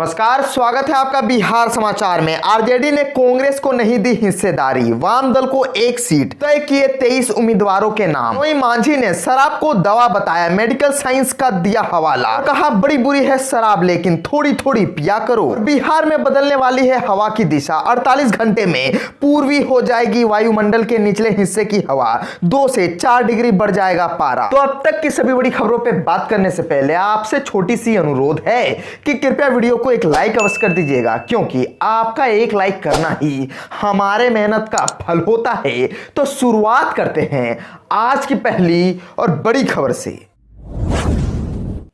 नमस्कार, स्वागत है आपका बिहार समाचार में। आरजेडी ने कांग्रेस को नहीं दी हिस्सेदारी, वाम दल को एक सीट, तय किए 23 उम्मीदवारों के नाम। वहीं मांझी ने शराब को दवा बताया, मेडिकल साइंस का दिया हवाला, कहा बड़ी बुरी है शराब लेकिन थोड़ी थोड़ी पिया करो। बिहार में बदलने वाली है हवा की दिशा, 48 घंटे में पूर्वी हो जाएगी वायुमंडल के निचले हिस्से की हवा, 2 से 4 डिग्री बढ़ जाएगा पारा। तो अब तक की सभी बड़ी खबरों पर बात करने से पहले आपसे छोटी सी अनुरोध है कि कृपया वीडियो को एक लाइक अवश्य कर दीजिएगा, क्योंकि आपका एक लाइक करना ही हमारे मेहनत का फल होता है। तो शुरुआत करते हैं आज की पहली और बड़ी खबर से।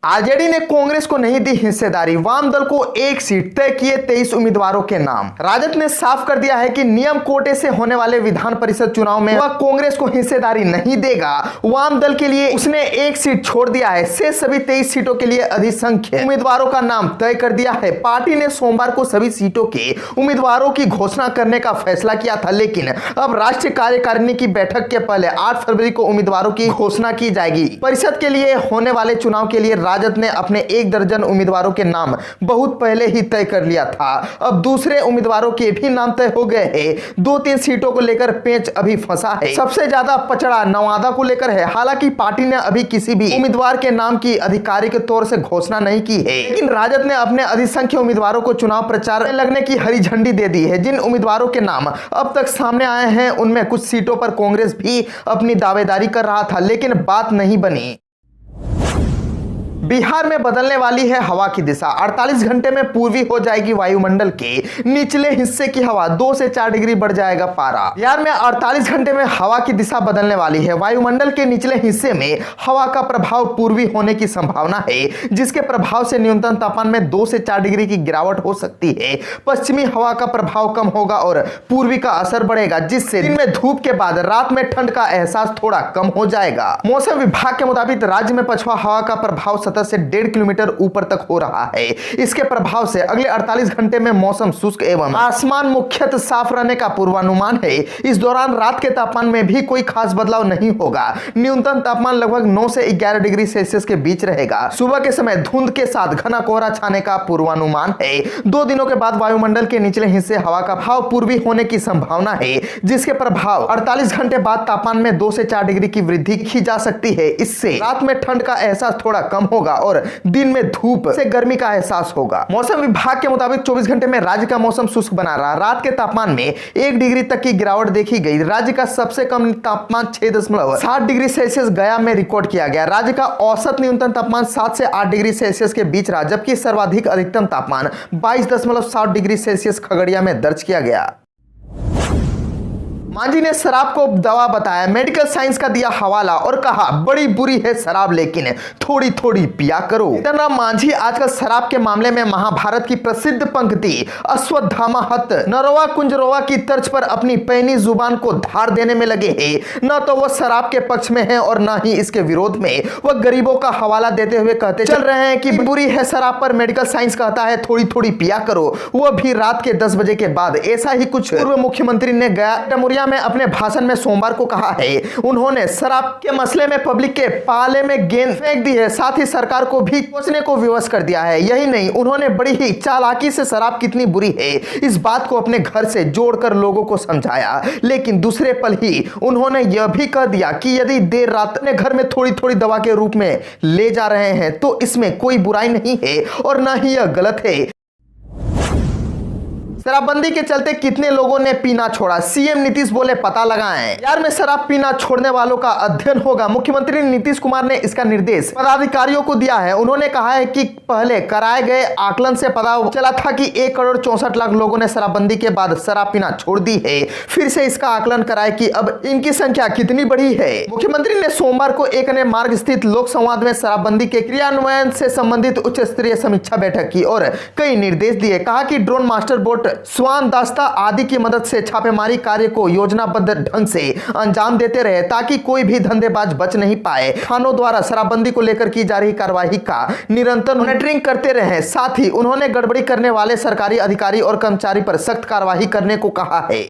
आरजेडी ने कांग्रेस को नहीं दी हिस्सेदारी, वाम दल को एक सीट, तय किए 23 उम्मीदवारों के नाम। राजद ने साफ कर दिया है कि नियम कोटे से होने वाले विधान परिषद चुनाव में वह कांग्रेस को हिस्सेदारी नहीं देगा। वाम दल के लिए उसने एक सीट छोड़ दिया है, शेष सभी 23 सीटों के लिए अधिसंख्य उम्मीदवारों का नाम तय कर दिया है। पार्टी ने सोमवार को सभी सीटों के उम्मीदवारों की घोषणा करने का फैसला किया था, लेकिन अब राष्ट्रीय कार्यकारिणी की बैठक के पहले 8 फरवरी को उम्मीदवारों की घोषणा की जाएगी। परिषद के लिए होने वाले चुनाव के लिए राजद ने अपने 1 दर्जन उम्मीदवारों के नाम बहुत पहले ही तय कर लिया था। अब दूसरे उम्मीदवारों के भी नाम तय हो गए हैं। 2-3 सीटों को लेकर पेंच अभी फंसा है। सबसे ज्यादा पचड़ा नवादा को लेकर है। हालांकि पार्टी ने अभी किसी भी उम्मीदवार के नाम की आधिकारिक तौर से घोषणा नहीं की है, लेकिन राजद ने अपने अधिसंख्य उम्मीदवारों को चुनाव प्रचार में लगने की हरी झंडी दे दी है। जिन उम्मीदवारों के नाम अब तक सामने आए हैं उनमें कुछ सीटों पर कांग्रेस भी अपनी दावेदारी कर रहा था, लेकिन बात नहीं बनी। बिहार में बदलने वाली है हवा की दिशा, 48 घंटे में पूर्वी हो जाएगी वायुमंडल के निचले हिस्से की हवा, 2 से 4 डिग्री बढ़ जाएगा पारा। बिहार में 48 घंटे में हवा की दिशा बदलने वाली है। वायुमंडल के निचले हिस्से में हवा का प्रभाव पूर्वी होने की संभावना है, जिसके प्रभाव से न्यूनतम तापमान में 2 से 4 डिग्री की गिरावट हो सकती है। पश्चिमी हवा का प्रभाव कम होगा और पूर्वी का असर बढ़ेगा, जिससे दिन में धूप के बाद रात में ठंड का एहसास थोड़ा कम हो जाएगा। मौसम विभाग के मुताबिक राज्य में पछुआ हवा का प्रभाव से 1.5 किलोमीटर ऊपर तक हो रहा है। इसके प्रभाव से अगले 48 घंटे में मौसम शुष्क एवं आसमान मुख्यतः साफ रहने का पूर्वानुमान है। इस दौरान रात के तापमान में भी कोई खास बदलाव नहीं होगा। न्यूनतम तापमान लगभग 9 से 11 डिग्री सेल्सियस के बीच रहेगा। सुबह के समय धुंध के साथ घना कोहरा छाने का पूर्वानुमान है। 2 दिनों के बाद वायुमंडल के निचले हिस्से हवा का भाव पूर्वी होने की संभावना है, जिसके प्रभाव 48 घंटे बाद तापमान में 2 से 4 डिग्री की वृद्धि की जा सकती है। इससे रात में ठंड का एहसास थोड़ा कम होगा और दिन में धूप से गर्मी का एहसास होगा। मौसम विभाग के मुताबिक 24 घंटे में राज्य का मौसम शुष्क बना रहा। रात के तापमान में 1 डिग्री तक की गिरावट देखी गई। राज्य का सबसे कम तापमान 6.7 डिग्री सेल्सियस गया में रिकॉर्ड किया गया। राज्य का औसत न्यूनतम तापमान 7 से 8 डिग्री सेल्सियस के बीच रहा, जबकि सर्वाधिक अधिकतम तापमान 22.7 डिग्री सेल्सियस खगड़िया में दर्ज किया गया। मांझी ने शराब को दवा बताया, मेडिकल साइंस का दिया हवाला और कहा बड़ी बुरी है शराब लेकिन थोड़ी थोड़ी पिया करो। जीतन मांझी आजकल शराब के मामले में महाभारत की प्रसिद्ध पंक्ति अश्वत्थामा हत नरवा कुंजरवा की तर्ज पर अपनी पैनी जुबान को धार देने में लगे हैं। न तो वह शराब के पक्ष में है और न ही इसके विरोध में। वह गरीबों का हवाला देते हुए कहते चल रहे हैं कि बुरी है शराब पर मेडिकल साइंस कहता है थोड़ी थोड़ी पिया करो, वह भी रात के 10 बजे के बाद। ऐसा ही कुछ पूर्व मुख्यमंत्री ने गया में अपने भाषण में सोमवार को कहा है। उन्होंने शराब के मसले में पब्लिक के पाले में गेंद फेंक दी है, साथ ही सरकार को भी सोचने को विवश कर दिया है। यही नहीं, उन्होंने बड़ी ही चालाकी से शराब कितनी बुरी है इस बात को अपने घर से जोड़कर लोगों को समझाया। लेकिन दूसरे पल ही उन्होंने यह भी कह दिया कि यदि देर रात अपने घर में थोड़ी थोड़ी दवा के रूप में ले जा रहे हैं तो इसमें कोई बुराई नहीं है और न ही यह गलत है। शराबबंदी के चलते कितने लोगों ने पीना छोड़ा, सीएम नीतीश बोले पता लगाएं। बिहार में शराब पीना छोड़ने वालों का अध्ययन होगा। मुख्यमंत्री नीतीश कुमार ने इसका निर्देश पदाधिकारियों को दिया है। उन्होंने कहा है कि पहले कराए गए आकलन से पता चला था कि 1 करोड़ 64 लाख लोगों ने शराबबंदी के बाद शराब पीना छोड़ दी है। फिर से इसका आकलन कराए कि अब इनकी संख्या कितनी बढ़ी है। मुख्यमंत्री ने सोमवार को एक अन्य मार्ग स्थित लोक संवाद में शराबबंदी के क्रियान्वयन से संबंधित उच्च स्तरीय समीक्षा बैठक की और कई निर्देश दिए। कहा कि ड्रोन मास्टर बोट स्वान दास्ता आदि की मदद से छापेमारी कार्य को योजनाबद्ध ढंग से अंजाम देते रहे, ताकि कोई भी धंधेबाज बच नहीं पाए। थानों द्वारा शराबबंदी को लेकर की जा रही कार्यवाही का निरंतर मॉनिटरिंग करते रहे। साथ ही उन्होंने गड़बड़ी करने वाले सरकारी अधिकारी और कर्मचारी पर सख्त कार्यवाही करने को कहा है।